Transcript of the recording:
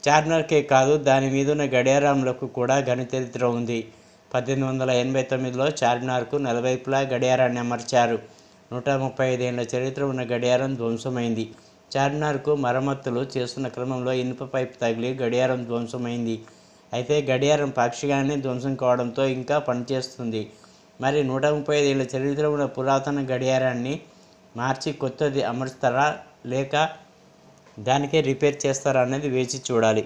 చార్మినార్కే కాదు దాని మీదున్న గడియారంలకు కూడా ఘన చరిత్ర ఉంది. 1889లో చార్మినార్కు నలువైపులా గడియారాన్ని అమర్చారు. 135 ఏళ్ల చరిత్ర ఉన్న గడియారం ధ్వంసమైంది. చార్మినార్కు మరమ్మతులు చేస్తున్న క్రమంలో ఇనుప పైపు తగిలి గడియారం ధ్వంసమైంది. అయితే గడియారం పాక్షికంగానే ధ్వంసం కావడంతో ఇంకా పనిచేస్తుంది. మరి 135 ఏళ్ల చరిత్ర ఉన్న పురాతన గడియారాన్ని మార్చి కొత్తది అమర్చుతారా లేక దానికే రిపేర్ చేస్తారా అనేది వేచి చూడాలి.